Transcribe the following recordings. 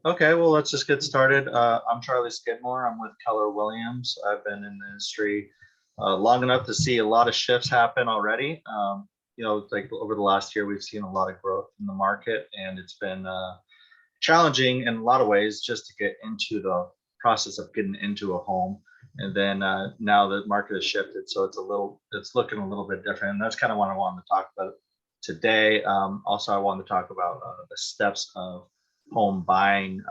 Okay, well, let's just get started. I'm Charlie Skidmore. I'm with Keller Williams. I've been in the industry long enough to see a lot of shifts happen already. Like over the last year, we've seen a lot of growth in the market, and it's been challenging in a lot of ways just to get into the process of getting into a home. And then now the market has shifted, so it's looking a little bit different. And that's kind of what I wanted to talk about today. Also, I wanted to talk about the steps of home buying,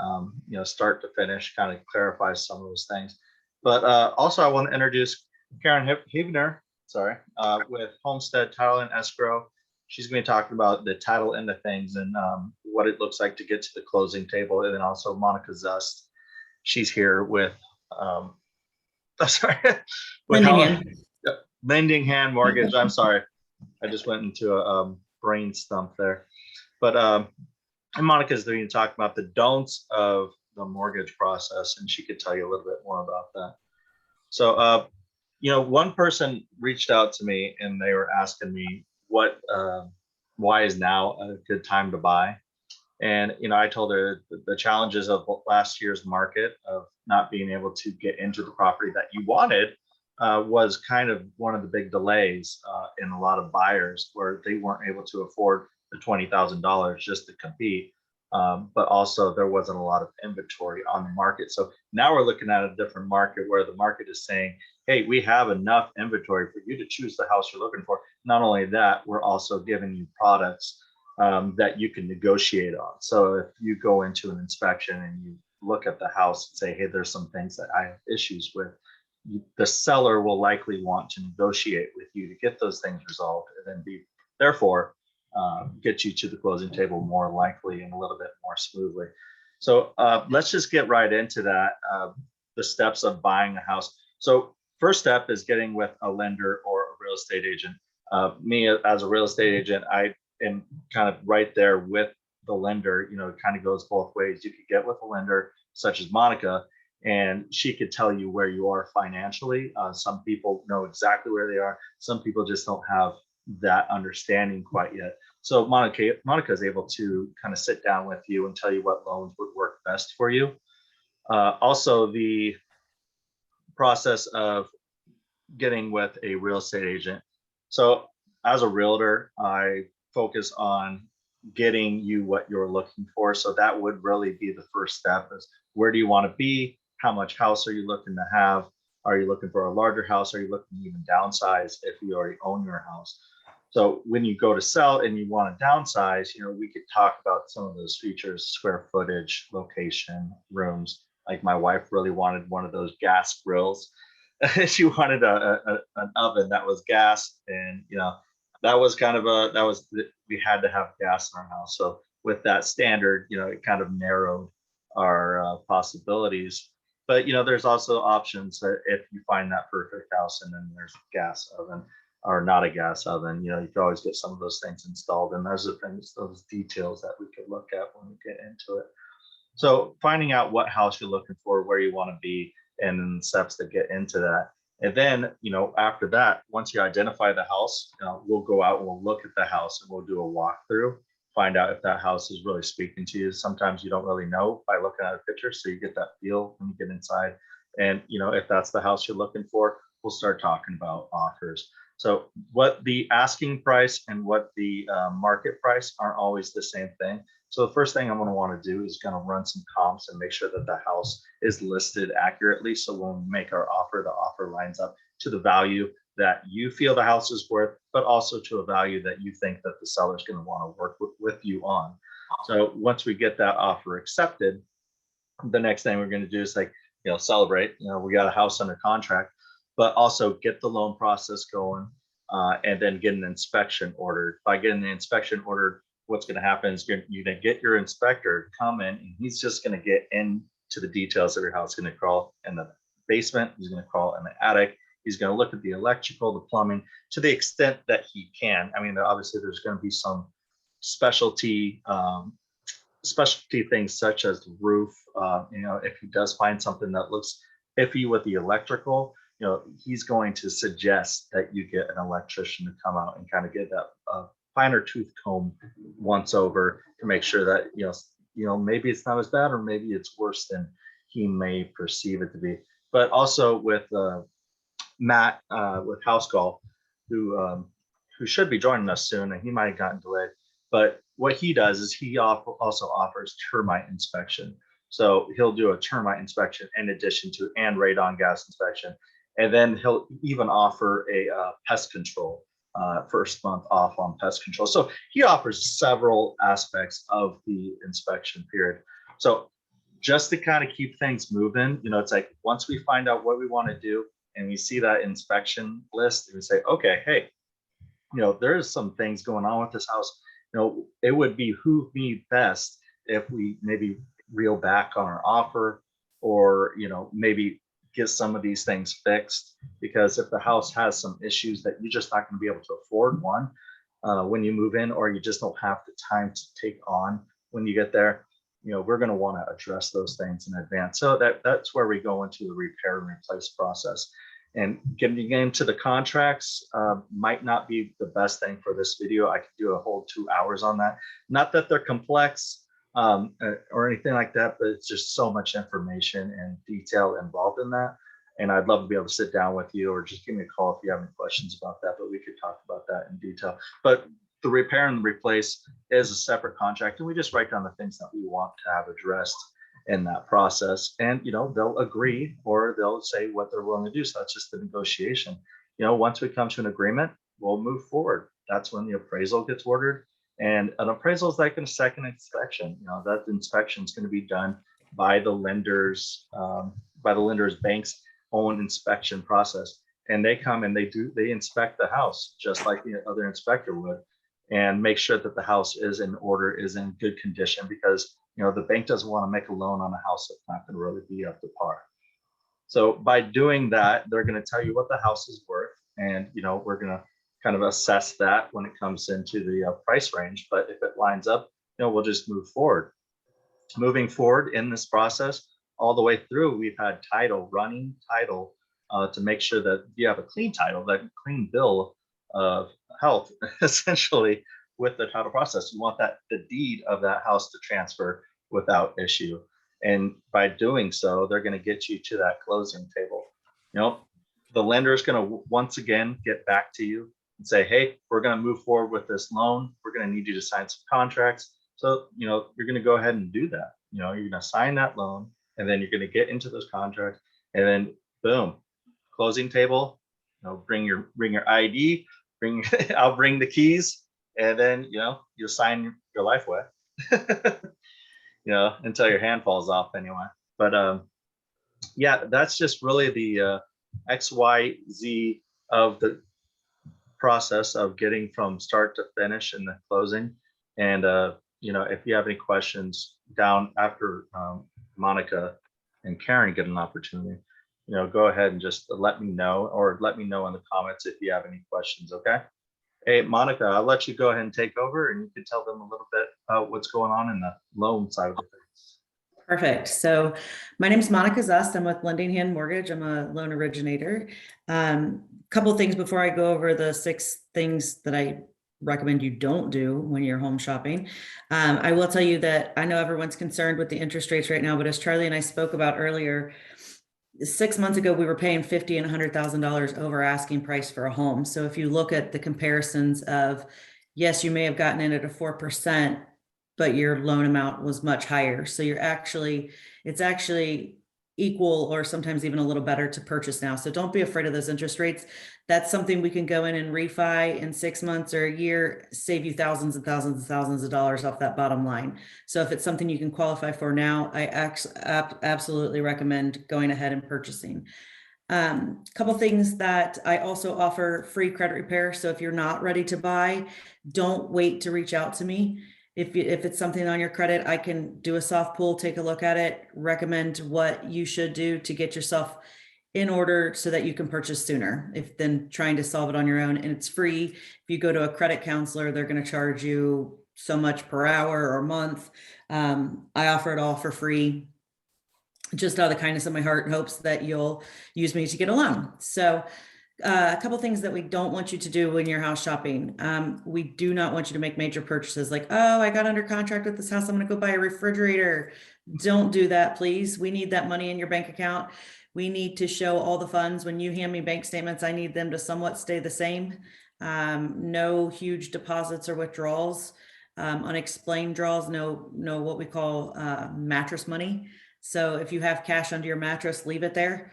start to finish, kind of clarify some of those things. But also, I want to introduce Karen Hibner, with Homestead Title and Escrow. She's going to be talking about the title end of things and what it looks like to get to the closing table. And then also Monica Zust. She's here with, sorry, with Lending Hand Mortgage. I'm sorry. I just went into a brain stump there. But and Monica's going to talk about the don'ts of the mortgage process, and she could tell you a little bit more about that. So, one person reached out to me and they were asking me why is now a good time to buy? And, I told her the challenges of last year's market of not being able to get into the property that you wanted was kind of one of the big delays in a lot of buyers where they weren't able to afford the $20,000 just to compete. But also there wasn't a lot of inventory on the market. So now we're looking at a different market where the market is saying, hey, we have enough inventory for you to choose the house you're looking for. Not only that, we're also giving you products that you can negotiate on. So if you go into an inspection and you look at the house and say, hey, there's some things that I have issues with, the seller will likely want to negotiate with you to get those things resolved and then therefore get you to the closing table more likely and a little bit more smoothly. So let's just get right into that, the steps of buying a house. So first step is getting with a lender or a real estate agent. Me as a real estate agent, I am kind of right there with the lender. It kind of goes both ways. You could get with a lender such as Monica, and she could tell you where you are financially. Some people know exactly where they are. Some people just don't have that understanding quite yet. So Monica is able to kind of sit down with you and tell you what loans would work best for you. Also, the process of getting with a real estate agent. So as a realtor, I focus on getting you what you're looking for. So that would really be the first step is where do you want to be? How much house are you looking to have? Are you looking for a larger house? Are you looking to even downsize if you already own your house? So when you go to sell and you want to downsize, we could talk about some of those features, square footage, location, rooms. Like my wife really wanted one of those gas grills. She wanted an oven that was gas, and that was we had to have gas in our house. So with that standard, it kind of narrowed our possibilities. But there's also options that if you find that perfect house and then there's a gas oven or not a gas oven, you can always get some of those things installed. And those are things, those details that we could look at when we get into it. So finding out what house you're looking for, where you want to be, and then steps that get into that. And then, after that, once you identify the house, we'll go out and we'll look at the house and we'll do a walkthrough, find out if that house is really speaking to you. Sometimes you don't really know by looking at a picture, so you get that feel when you get inside. And, if that's the house you're looking for, we'll start talking about offers. So what the asking price and what the market price aren't always the same thing. So the first thing I'm going to want to do is going to run some comps and make sure that the house is listed accurately. So when we make our offer, the offer lines up to the value that you feel the house is worth, but also to a value that you think that the seller is going to want to work with you on. So once we get that offer accepted, the next thing we're going to do is celebrate, we got a house under contract, but also get the loan process going and then get an inspection ordered. By getting the inspection ordered, what's going to happen is you're going to get your inspector to come in, and he's just going to get into the details of your house. He's going to crawl in the basement. He's going to crawl in the attic. He's going to look at the electrical, the plumbing, to the extent that he can. I mean, obviously, there's going to be some specialty things such as the roof. If he does find something that looks iffy with the electrical, he's going to suggest that you get an electrician to come out and kind of get that finer tooth comb once over to make sure that maybe it's not as bad, or maybe it's worse than he may perceive it to be. But also with Matt with HouseCall, who should be joining us soon, and he might have gotten delayed. But what he does is he also offers termite inspection. So he'll do a termite inspection in addition to and radon gas inspection, and then he'll even offer a pest control first month off on pest control. So he offers several aspects of the inspection period. So just to kind of keep things moving, it's like once we find out what we want to do and we see that inspection list, and we say, okay, hey, there's some things going on with this house. It would behoove me best if we maybe reel back on our offer, or maybe get some of these things fixed, because if the house has some issues that you're just not going to be able to afford when you move in, or you just don't have the time to take on when you get there, we're going to want to address those things in advance. So that's where we go into the repair and replace process. And getting into the contracts might not be the best thing for this video. I could do a whole 2 hours on that. Not that they're complex or anything like that, but it's just so much information and detail involved in that. And I'd love to be able to sit down with you, or just give me a call if you have any questions about that, but we could talk about that in detail. But the repair and the replace is a separate contract, and we just write down the things that we want to have addressed in that process. And they'll agree, or they'll say what they're willing to do. So that's just the negotiation. Once we come to an agreement, we'll move forward. That's when the appraisal gets ordered. And an appraisal is like a second inspection. That inspection is going to be done by the lender's bank's own inspection process. And they come and they inspect the house just like the other inspector would, and make sure that the house is in order, is in good condition, because the bank doesn't want to make a loan on a house that's not going to really be up to par. So by doing that, they're going to tell you what the house is worth, and we're going to kind of assess that when it comes into the price range. But if it lines up, we'll just move forward. Moving forward in this process, all the way through, we've had running title, to make sure that you have a clean title, that clean bill of health, essentially, with the title process. You want the deed of that house to transfer without issue. And by doing so, they're going to get you to that closing table. The lender is going to once again get back to you and say, hey, we're going to move forward with this loan. We're going to need you to sign some contracts. So, you're going to go ahead and do that. You're going to sign that loan, and then you're going to get into those contracts, and then boom, closing table. Bring your ID, I'll bring the keys, and then you'll sign your life away. Until your hand falls off anyway. But yeah, that's just really the XYZ of the process of getting from start to finish in the closing. And if you have any questions down after Monica and Karen get an opportunity, go ahead and just let me know, or let me know in the comments if you have any questions. Okay. Hey, Monica, I'll let you go ahead and take over, and you can tell them a little bit about what's going on in the loan side of the things. Perfect. So my name is Monica Zust. I'm with Lending Hand Mortgage. I'm a loan originator. Couple of things before I go over the 6 things that I recommend you don't do when you're home shopping. I will tell you that I know everyone's concerned with the interest rates right now, but as Charlie and I spoke about earlier, 6 months ago, we were paying $50,000 and $100,000 over asking price for a home. So if you look at the comparisons of, yes, you may have gotten in at a 4%, but your loan amount was much higher. So it's actually equal, or sometimes even a little better to purchase now. So don't be afraid of those interest rates. That's something we can go in and refi in 6 months or a year, save you thousands and thousands and thousands of dollars off that bottom line. So if it's something you can qualify for now, I absolutely recommend going ahead and purchasing. Couple things that I also offer: free credit repair. So if you're not ready to buy, don't wait to reach out to me. If it's something on your credit, I can do a soft pull, take a look at it, recommend what you should do to get yourself in order so that you can purchase sooner than trying to solve it on your own. And it's free. If you go to a credit counselor, they're going to charge you so much per hour or month. I offer it all for free, just out of the kindness of my heart, in hopes that you'll use me to get a loan. So A couple things that we don't want you to do when you're house shopping. We do not want you to make major purchases like, oh, I got under contract with this house, I'm gonna go buy a refrigerator. Don't do that, please. We need that money in your bank account. We need to show all the funds. When you hand me bank statements, I need them to somewhat stay the same. No huge deposits or withdrawals. Unexplained draws, no what we call mattress money. So if you have cash under your mattress, leave it there.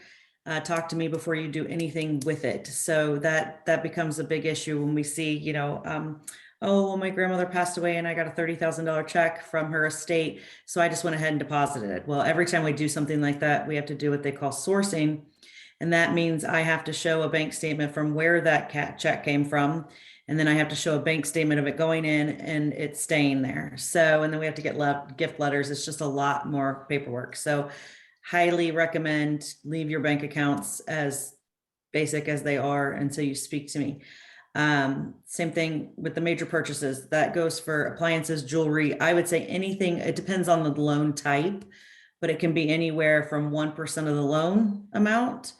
Talk to me before you do anything with it. So that becomes a big issue when we see, oh, well, my grandmother passed away and I got a $30,000 check from her estate. So I just went ahead and deposited it. Well, every time we do something like that, we have to do what they call sourcing. And that means I have to show a bank statement from where that check came from. And then I have to show a bank statement of it going in and it's staying there. So, and then we have to get gift letters. It's just a lot more paperwork. So highly recommend leave your bank accounts as basic as they are until you speak to me. Same thing with the major purchases. That goes for appliances, jewelry. I would say anything, it depends on the loan type, but it can be anywhere from 1% of the loan amount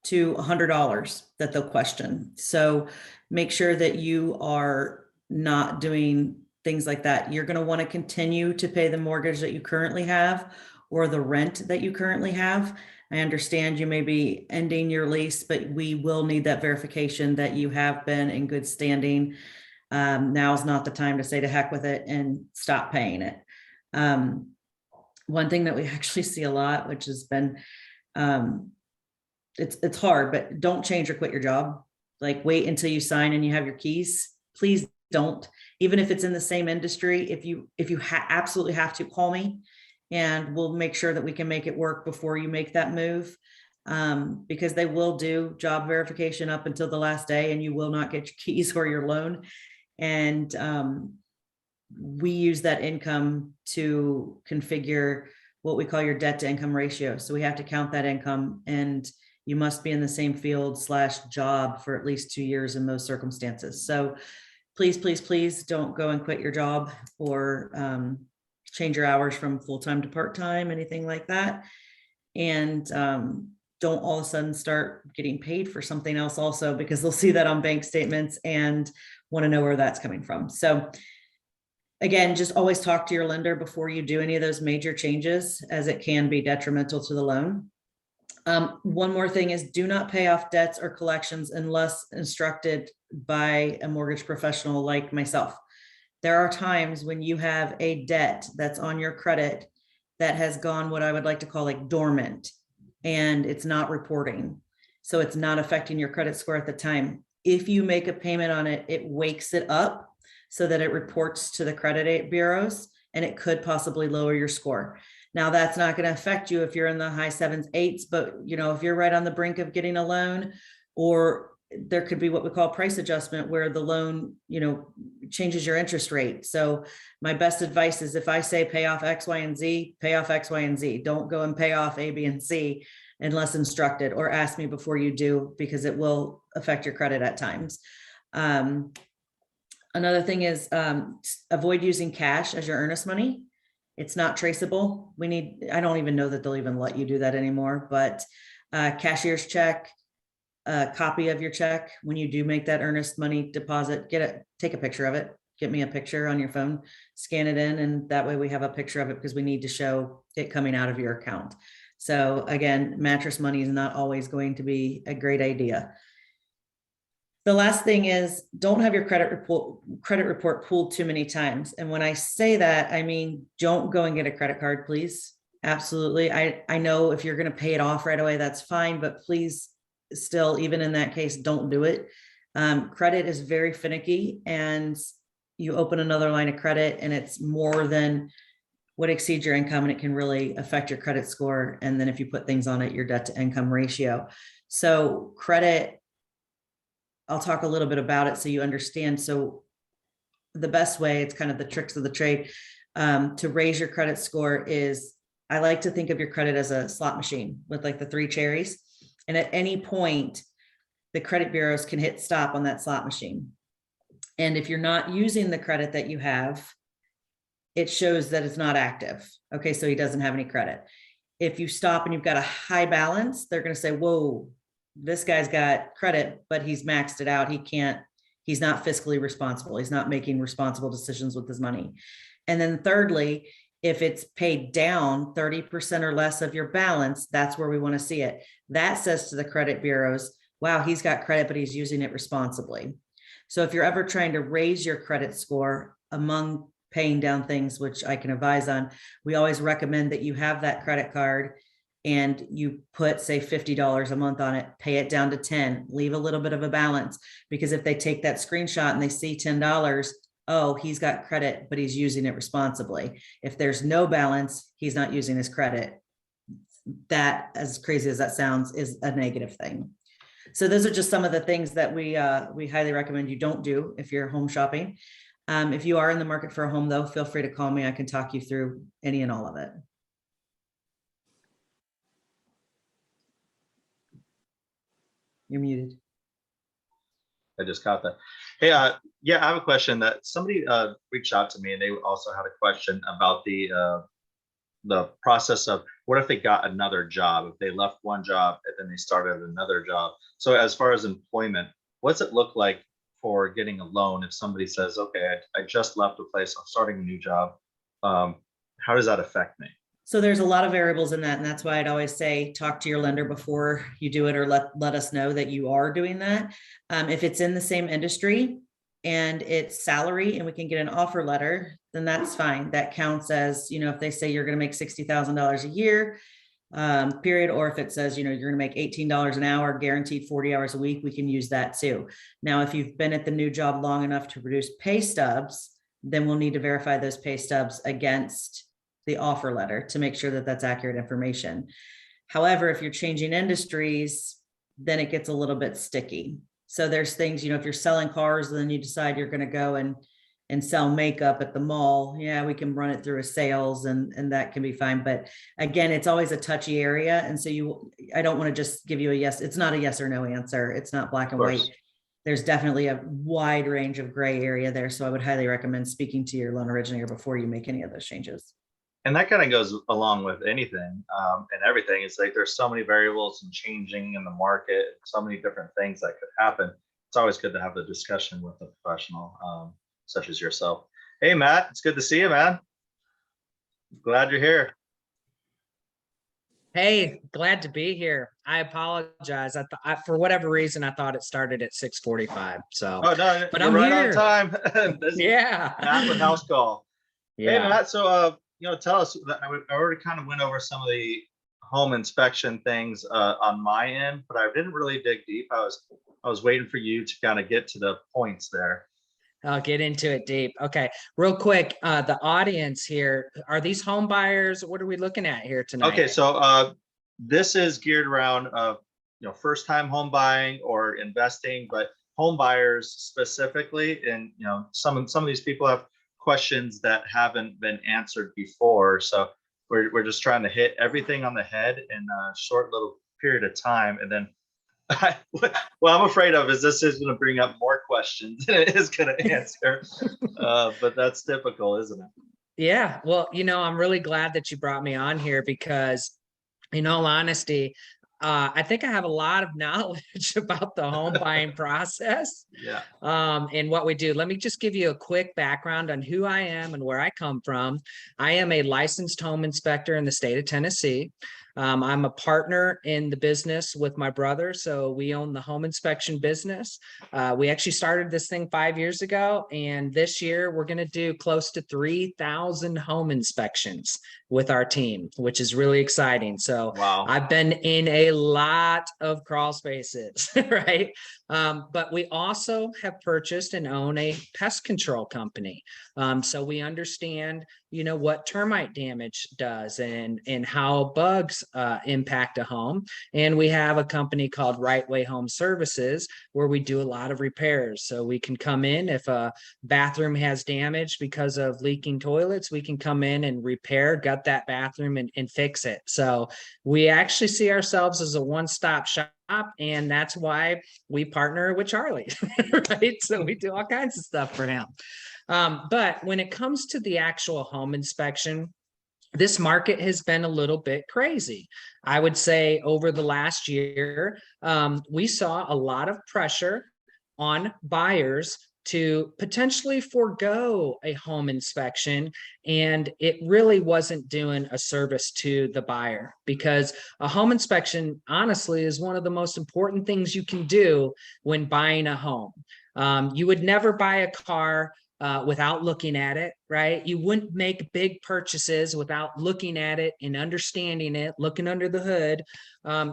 to $100 that they'll question. So make sure that you are not doing things like that. You're going to want to continue to pay the mortgage that you currently have or the rent that you currently have. I understand you may be ending your lease, but we will need that verification that you have been in good standing. Now is not the time to say to heck with it and stop paying it. One thing that we actually see a lot, which has been, it's hard, but don't change or quit your job. Like wait until you sign and you have your keys. Please don't. Even if it's in the same industry, if you absolutely have to, call me and we'll make sure that we can make it work before you make that move. Because they will do job verification up until the last day and you will not get your keys or your loan. And we use that income to configure what we call your debt to income ratio. So we have to count that income and you must be in the same field / job for at least 2 years in most circumstances. So please, please, please don't go and quit your job or change your hours from full-time to part-time, anything like that. And don't all of a sudden start getting paid for something else also, because they'll see that on bank statements and want to know where that's coming from. So again, just always talk to your lender before you do any of those major changes, as it can be detrimental to the loan. One more thing is do not pay off debts or collections unless instructed by a mortgage professional like myself. There are times when you have a debt that's on your credit that has gone what I would like to call like dormant and it's not reporting. So it's not affecting your credit score at the time. If you make a payment on it, it wakes it up so that it reports to the credit bureaus and it could possibly lower your score. Now that's not going to affect you if you're in the high 7s, 8s, but if you're right on the brink of getting a loan, or there could be what we call price adjustment where the loan, changes your interest rate. So my best advice is if I say pay off X, Y, and Z, pay off X, Y, and Z. Don't go and pay off A, B, and C unless instructed, or ask me before you do, because it will affect your credit at times. Another thing is avoid using cash as your earnest money. It's not traceable. I don't even know that they'll even let you do that anymore, but cashier's check, a copy of your check. When you do make that earnest money deposit, take a picture of it, get me a picture on your phone, scan it in. And that way we have a picture of it because we need to show it coming out of your account. So again, mattress money is not always going to be a great idea. The last thing is don't have your credit report pulled too many times. And when I say that, I mean, don't go and get a credit card, please. Absolutely. I know if you're going to pay it off right away, that's fine, but please still, even in that case, don't do it. Credit is very finicky and you open another line of credit and it's more than what exceeds your income and it can really affect your credit score. And then if you put things on it, your debt to income ratio. So credit, I'll talk a little bit about it so you understand. So the best way, it's kind of the tricks of the trade, to raise your credit score is, I like to think of your credit as a slot machine with like the 3 cherries. And at any point, the credit bureaus can hit stop on that slot machine. And if you're not using the credit that you have, it shows that it's not active. Okay, so he doesn't have any credit. If you stop and you've got a high balance, they're going to say, whoa, this guy's got credit, but he's maxed it out. He's not fiscally responsible. He's not making responsible decisions with his money. And then thirdly, if it's paid down 30% or less of your balance, that's where we want to see it. That says to the credit bureaus, wow, he's got credit, but he's using it responsibly. So if you're ever trying to raise your credit score among paying down things, which I can advise on, we always recommend that you have that credit card and you put, say, $50 a month on it, pay it down to 10, leave a little bit of a balance, because if they take that screenshot and they see $10, oh, he's got credit, but he's using it responsibly. If there's no balance, he's not using his credit. That, as crazy as that sounds, is a negative thing. So those are just some of the things that we highly recommend you don't do if you're home shopping. If you are in the market for a home, though, feel free to call me. I can talk you through any and all of it. You're muted. I just caught that. Hey, yeah, I have a question that somebody reached out to me, and they also had a question about the process of what if they got another job, if they left one job and then they started another job. So as far as employment, what's it look like for getting a loan if somebody says, okay, I just left a place, I'm starting a new job. How does that affect me? So there's a lot of variables in that. And that's why I'd always say, talk to your lender before you do it, or let us know that you are doing that. If it's in the same industry and it's salary and we can get an offer letter, then that's fine. That counts as, if they say you're going to make $60,000 a year, period. Or if it says, you're going to make $18 an hour, guaranteed 40 hours a week, we can use that too. Now, if you've been at the new job long enough to produce pay stubs, then we'll need to verify those pay stubs against the offer letter to make sure that that's accurate information. However, if you're changing industries, then it gets a little bit sticky. So there's things, if you're selling cars, and then you decide you're going to go and sell makeup at the mall. Yeah, we can run it through a sales and that can be fine. But again, it's always a touchy area. And so I don't want to just give you a yes. It's not a yes or no answer. It's not black and white. There's definitely a wide range of gray area there. So I would highly recommend speaking to your loan originator before you make any of those changes. And that kind of goes along with anything and everything. It's like there's so many variables and changing in the market, so many different things that could happen. It's always good to have the discussion with a professional such as yourself. Hey, Matt, it's good to see you, man. Glad you're here. Hey, glad to be here. I apologize. For whatever reason, I thought it started at 6:45. So, oh no, but you're I'm right here. on time. Yeah. Matt with HouseCall. Yeah. Hey, Matt. So, tell us. I already kind of went over some of the home inspection things on my end, but I didn't really dig deep. I was waiting for you to kind of get to the points there. I'll get into it deep. Okay, real quick. The audience here, are these home buyers? What are we looking at here tonight? Okay, so this is geared around first time home buying or investing, but home buyers specifically. And some of these people have questions that haven't been answered before. So we're just trying to hit everything on the head in a short little period of time. And then what I'm afraid of is this is going to bring up more questions than it is going to answer. But that's typical, isn't it? Yeah. Well, I'm really glad that you brought me on here because, in all honesty, I think I have a lot of knowledge about the home buying process. Yeah. And what we do. Let me just give you a quick background on who I am and where I come from. I am a licensed home inspector in the state of Tennessee. I'm a partner in the business with my brother. So we own the home inspection business. We actually started this thing 5 years ago. And this year we're going to do close to 3,000 home inspections with our team, which is really exciting. So wow. I've been in a lot of crawl spaces, right? But we also have purchased and own a pest control company. So we understand, what termite damage does and how bugs impact a home. And we have a company called Right Way Home Services where we do a lot of repairs. So we can come in if a bathroom has damage because of leaking toilets, we can come in and repair, gut that bathroom and fix it. So we actually see ourselves as a one-stop shop. And that's why we partner with Charlie, right? So we do all kinds of stuff for him. But when it comes to the actual home inspection, this market has been a little bit crazy. I would say over the last year, we saw a lot of pressure on buyers to potentially forego a home inspection. And it really wasn't doing a service to the buyer, because a home inspection, honestly, is one of the most important things you can do when buying a home. You would never buy a car without looking at it, right? You wouldn't make big purchases without looking at it and understanding it, looking under the hood.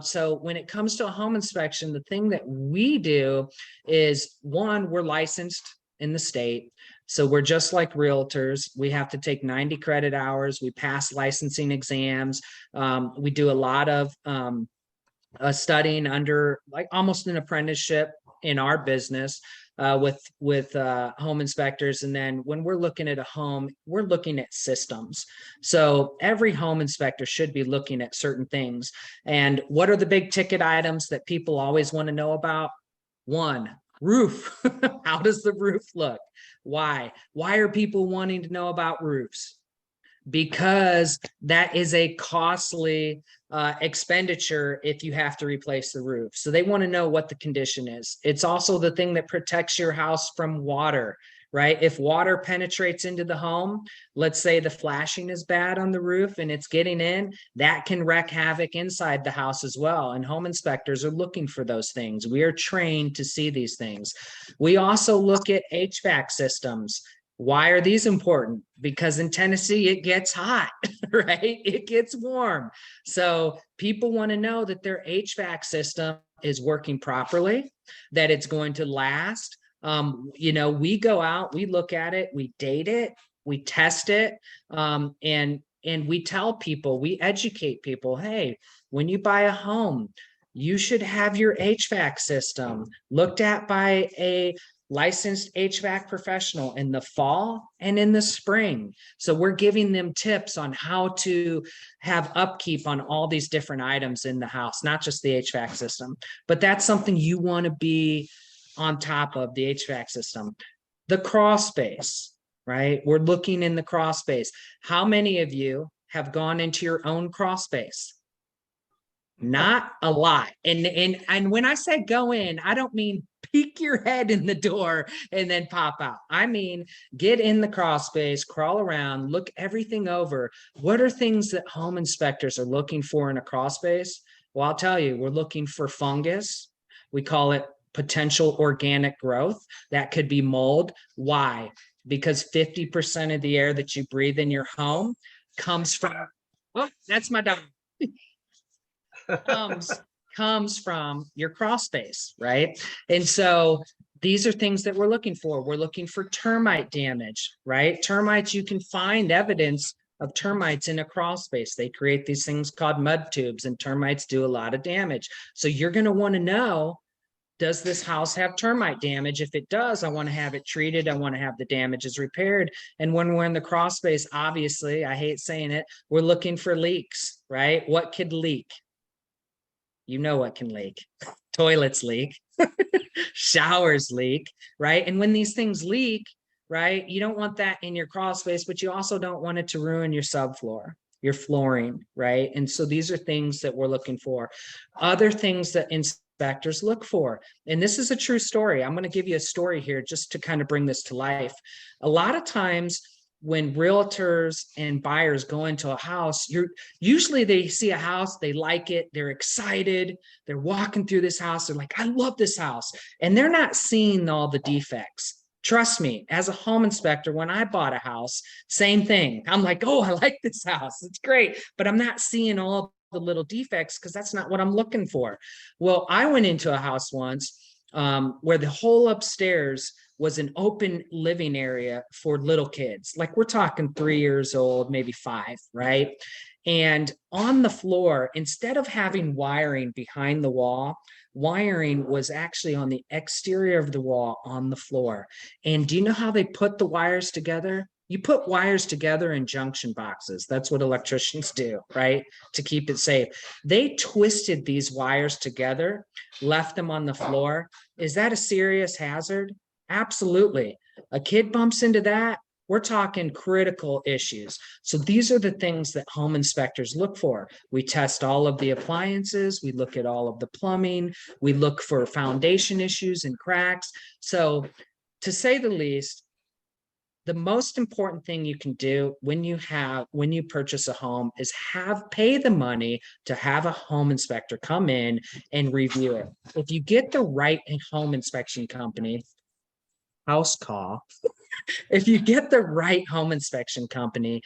So when it comes to a home inspection, the thing that we do is, one, we're licensed in the state. So we're just like realtors. We have to take 90 credit hours. We pass licensing exams. We do a lot of studying under, like, almost an apprenticeship in our business. With home inspectors. And then when we're looking at a home, we're looking at systems. So every home inspector should be looking at certain things. And what are the big ticket items that people always want to know about? One, roof. How does the roof look? Why? Why are people wanting to know about roofs? Because that is a costly expenditure if you have to replace the roof. So they want to know what the condition is. It's also the thing that protects your house from water, right? If water penetrates into the home, let's say the flashing is bad on the roof and it's getting in, that can wreak havoc inside the house as well. And home inspectors are looking for those things. We are trained to see these things. We also look at HVAC systems. Why are these important? Because in Tennessee, it gets hot, right? It gets warm. So people want to know that their HVAC system is working properly, that it's going to last. We go out, we look at it, we date it, we test it, and we tell people, we educate people, hey, when you buy a home, you should have your HVAC system looked at by a licensed HVAC professional in the fall and in the spring. So we're giving them tips on how to have upkeep on all these different items in the house, not just the HVAC system, but that's something you want to be on top of, the HVAC system. The crawl space, right? We're looking in the crawl space. How many of you have gone into your own crawl space? Not a lot. And when I say go in, I don't mean peek your head in the door and then pop out. I mean, get in the crawl space, crawl around, look everything over. What are things that home inspectors are looking for in a crawl space? Well, I'll tell you, we're looking for fungus. We call it potential organic growth. That could be mold. Why? Because 50% of the air that you breathe in your home comes from, oh, that's my dog. comes from your crawl space, right? And so these are things that we're looking for. We're looking for termite damage, right? Termites, you can find evidence of termites in a crawl space. They create these things called mud tubes, and termites do a lot of damage. So you're going to want to know, does this house have termite damage? If it does, I want to have it treated. I want to have the damages repaired. And when we're in the crawl space, obviously, I hate saying it, we're looking for leaks, right? What could leak? You know what can leak. Toilets leak, showers leak, right? And when these things leak, right, you don't want that in your crawl space, but you also don't want it to ruin your subfloor, your flooring, right? And so these are things that we're looking for. Other things that inspectors look for, and this is a true story. I'm going to give you a story here just to kind of bring this to life. A lot of times when realtors and buyers go into a house, usually they see a house, they like it, they're excited, they're walking through this house, they're like, I love this house. And they're not seeing all the defects. Trust me, as a home inspector, when I bought a house, same thing. I'm like, oh, I like this house. It's great. But I'm not seeing all the little defects because that's not what I'm looking for. Well, I went into a house once where the whole upstairs was an open living area for little kids. Like, we're talking 3 years old, maybe 5, right? And on the floor, instead of having wiring behind the wall, wiring was actually on the exterior of the wall on the floor. And do you know how they put the wires together? You put wires together in junction boxes. That's what electricians do, right? To keep it safe. They twisted these wires together, left them on the floor. Is that a serious hazard? Absolutely. A kid bumps into that, We're talking critical issues. So these are the things that home inspectors look for. We test all of the appliances. We look at all of the plumbing. We look for foundation issues and cracks. So to say the least, the most important thing you can do when you purchase a home is pay the money to have a home inspector come in and review it. If you get the right home inspection company, HouseCall, if you get the right home inspection company,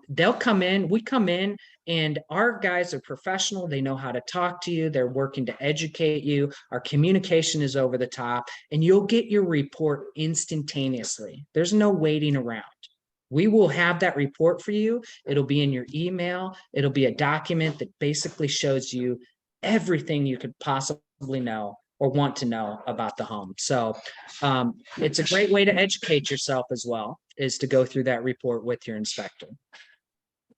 they'll come in, we come in, and our guys are professional. They know how to talk to you. They're working to educate you. Our communication is over the top, and you'll get your report instantaneously. There's no waiting around. We will have that report for you. It'll be in your email. It'll be a document that basically shows you everything you could possibly know or want to know about the home. So it's a great way to educate yourself as well, is to go through that report with your inspector.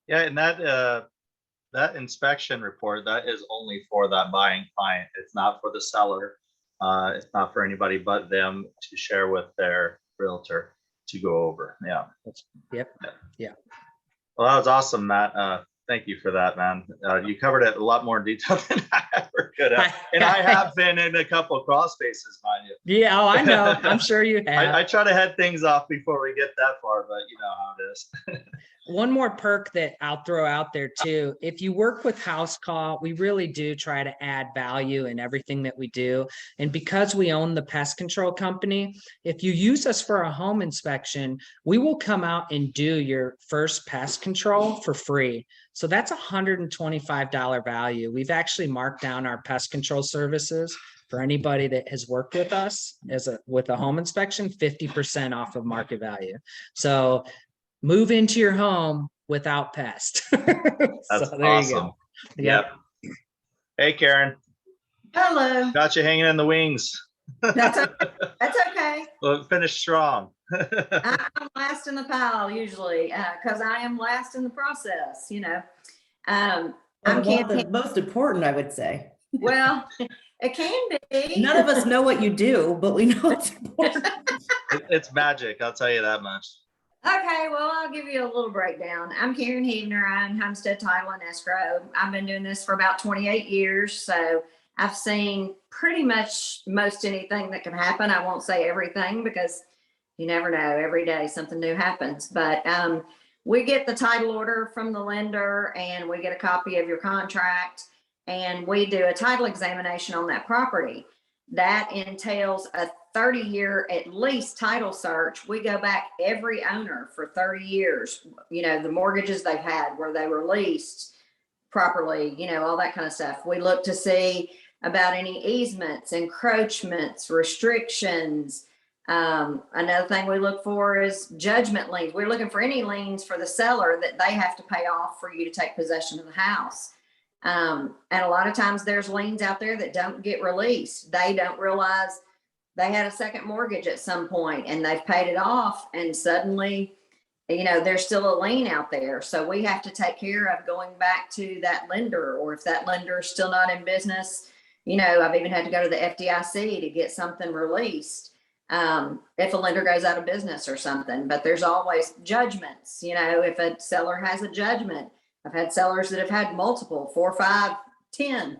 Yeah, and that inspection report, that is only for that buying client. It's not for the seller. It's not for anybody but them to share with their realtor to go over. Yeah. Yep. Yeah. Well, that was awesome, Matt. Thank you for that, man. You covered it a lot more in detail than I ever could have. And I have been in a couple of crawl spaces, mind you. Yeah, oh, I know. I'm sure you have. I try to head things off before we get that far, but you know how it is. One more perk that I'll throw out there too, if you work with HouseCall, we really do try to add value in everything that we do. And because we own the pest control company, if you use us for a home inspection, we will come out and do your first pest control for free. So that's $125 value. We've actually marked down our pest control services for anybody that has worked with us with a home inspection, 50% off of market value. So move into your home without pest. That's so there awesome. you go. Yep. Hey, Karen. Hello. Got you hanging in the wings. That's okay. That's okay. Well, finish strong. I'm last in the pile usually because I am last in the process, you know. I'm the most important, I would say. Well, it can be. None of us know what you do, but we know it's important. It's magic. I'll tell you that much. Okay, well, I'll give you a little breakdown. I'm Karen Heavner. I'm Homestead Title and Escrow. I've been doing this for about 28 years, so I've seen pretty much most anything that can happen. I won't say everything because you never know. Every day something new happens. But we get the title order from the lender, and we get a copy of your contract, and we do a title examination on that property. That entails a 30-year at least title search. We go back every owner for 30 years, you know, the mortgages they've had, where they were leased properly, you know, all that kind of stuff. We look to see about any easements, encroachments, restrictions. Another thing we look for is judgment liens. We're looking for any liens for the seller that they have to pay off for you to take possession of the house. And a lot of times there's liens out there that don't get released. They don't realize they had a second mortgage at some point and they've paid it off, and suddenly, you know, there's still a lien out there. So we have to take care of going back to that lender, or if that lender is still not in business, you know, I've even had to go to the FDIC to get something released if a lender goes out of business or something. But there's always judgments, you know, if a seller has a judgment. I've had sellers that have had multiple, 4, 5, 10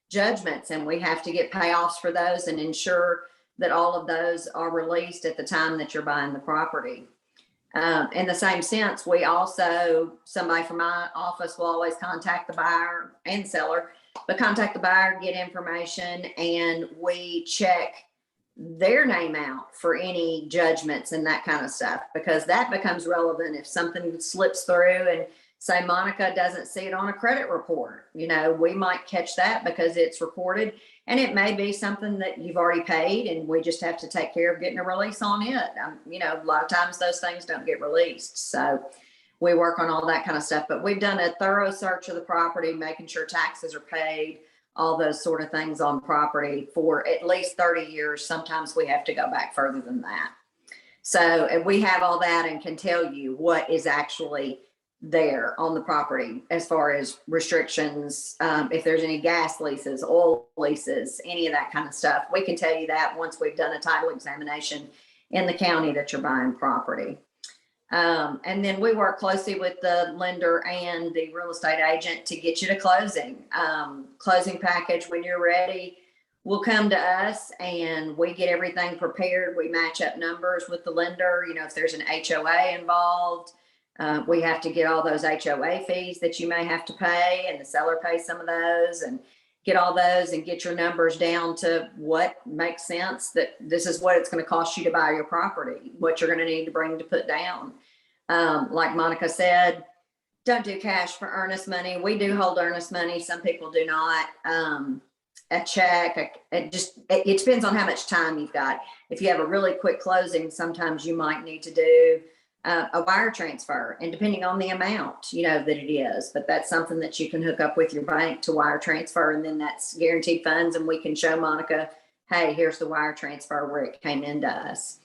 judgments, and we have to get payoffs for those and ensure that all of those are released at the time that you're buying the property. In the same sense, we also, somebody from my office will always contact the buyer and seller, but contact the buyer, get information, and we check their name out for any judgments and that kind of stuff, because that becomes relevant if something slips through and say Monica doesn't see it on a credit report. You know, we might catch that because it's reported, and it may be something that you've already paid and we just have to take care of getting a release on it. You know, a lot of times those things don't get released. So we work on all that kind of stuff, but we've done a thorough search of the property, making sure taxes are paid, all those sort of things on property for at least 30 years. Sometimes we have to go back further than that. So and we have all that and can tell you what is actually there on the property as far as restrictions, if there's any gas leases, oil leases, any of that kind of stuff. We can tell you that once we've done a title examination in the county that you're buying property. And then we work closely with the lender and the real estate agent to get you to closing. Closing package, when you're ready, will come to us and we get everything prepared. We match up numbers with the lender. You know, if there's an HOA involved, we have to get all those HOA fees that you may have to pay, and the seller pays some of those, and get all those and get your numbers down to what makes sense, that this is what it's going to cost you to buy your property, what you're going to need to bring to put down. Like Monica said, don't do cash for earnest money. We do hold earnest money. Some people do not. A check, it depends on how much time you've got. If you have a really quick closing, sometimes you might need to do a wire transfer, and depending on the amount, you know, that it is, but that's something that you can hook up with your bank to wire transfer, and then that's guaranteed funds, and we can show Monica, hey, here's the wire transfer where it came into us.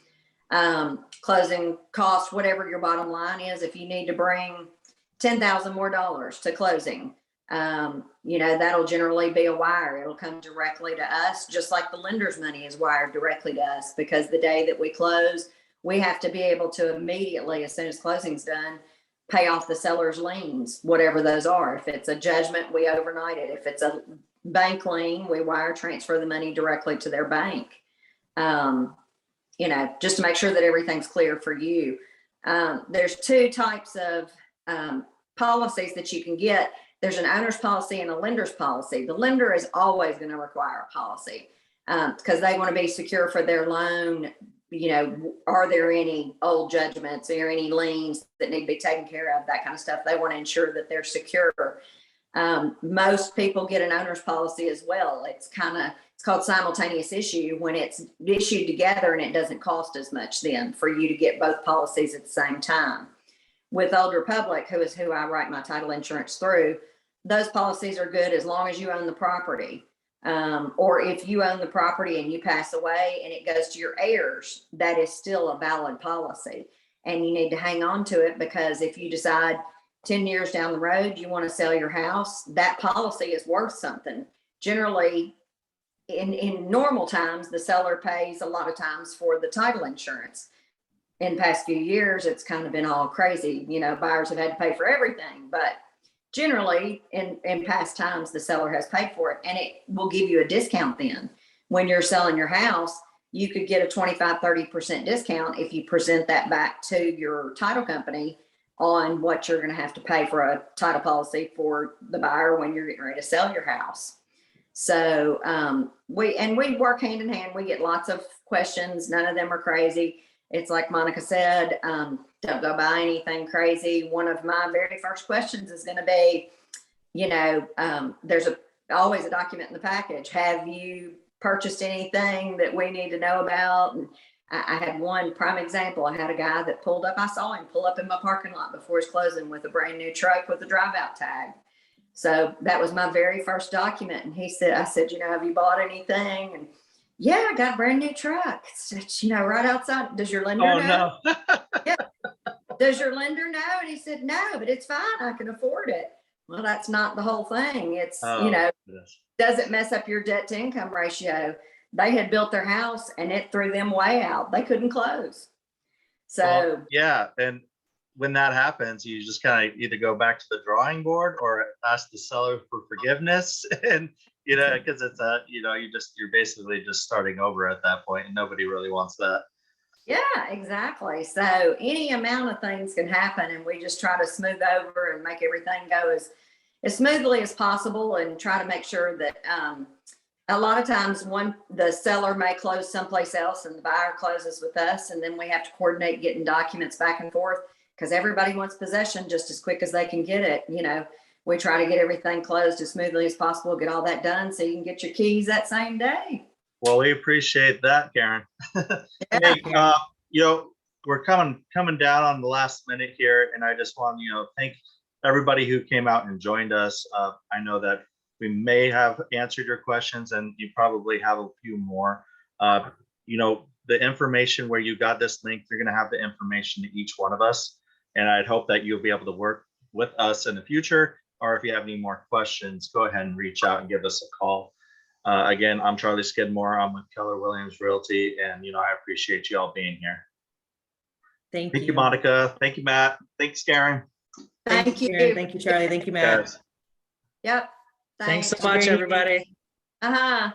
Closing costs, whatever your bottom line is, if you need to bring $10,000 more to closing, you know, that'll generally be a wire. It'll come directly to us, just like the lender's money is wired directly to us, because the day that we close, we have to be able to immediately, as soon as closing's done, pay off the seller's liens, whatever those are. If it's a judgment, we overnight it. If it's a bank lien, we wire transfer the money directly to their bank. You know, just to make sure that everything's clear for you. There's two types of policies that you can get. There's an owner's policy and a lender's policy. The lender is always going to require a policy because they want to be secure for their loan. You know, are there any old judgments or any liens that need to be taken care of, that kind of stuff. They want to ensure that they're secure. Most people get an owner's policy as well. It's called simultaneous issue when it's issued together, and it doesn't cost as much then for you to get both policies at the same time. With Old Republic, who is who I write my title insurance through, those policies are good as long as you own the property. Or if you own the property and you pass away and it goes to your heirs, that is still a valid policy, and you need to hang on to it, because if you decide 10 years down the road you want to sell your house, that policy is worth something. Generally, in normal times, the seller pays a lot of times for the title insurance. In the past few years, it's kind of been all crazy. You know, buyers have had to pay for everything, but generally in past times, the seller has paid for it, and it will give you a discount then. When you're selling your house, you could get a 25-30% discount if you present that back to your title company on what you're going to have to pay for a title policy for the buyer when you're getting ready to sell your house. So we work hand in hand. We get lots of questions. None of them are crazy. It's like Monica said, don't go buy anything crazy. One of my very first questions is going to be, you know, there's always a document in the package. Have you purchased anything that we need to know about? And I had one prime example. I had a guy that pulled up. I saw him pull up in my parking lot before his closing with a brand new truck with a drive out tag. So that was my very first document. And I said, you know, have you bought anything? And yeah, I got a brand new truck. It's, you know, right outside. Does your lender know? No. Yeah. Does your lender know? And he said, no, but it's fine. I can afford it. Well, that's not the whole thing. It's, you know, does it mess up your debt to income ratio? They had built their house and it threw them way out. They couldn't close. So well, yeah. And when that happens, you just kind of either go back to the drawing board or ask the seller for forgiveness. And, you know, because it's you know, you're basically just starting over at that point, and nobody really wants that. yeah, exactly. So any amount of things can happen, and we just try to smooth over and make everything go as smoothly as possible, and try to make sure that a lot of times the seller may close someplace else and the buyer closes with us, and then we have to coordinate getting documents back and forth, because everybody wants possession just as quick as they can get it. You know, we try to get everything closed as smoothly as possible, get all that done so you can get your keys that same day. Well, we appreciate that, Karen. Hey, you know, we're coming down on the last minute here, and I just want to, you know, thank everybody who came out and joined us. I know that we may have answered your questions, and you probably have a few more. You know, the information where you got this link, you're going to have the information to each one of us, and I'd hope that you'll be able to work with us in the future. Or if you have any more questions, go ahead and reach out and give us a call. Again, I'm Charlie Skidmore. I'm with Keller Williams Realty, and, you know, I appreciate you all being here. Thank Thank you, you. Monica. Thank you, Matt. Thanks, Karen. Thank Karen. you. Thank you, Charlie. Thank you, Matt. Guys. Yep. Thanks so Have a much, great evening. everybody. Uh-huh.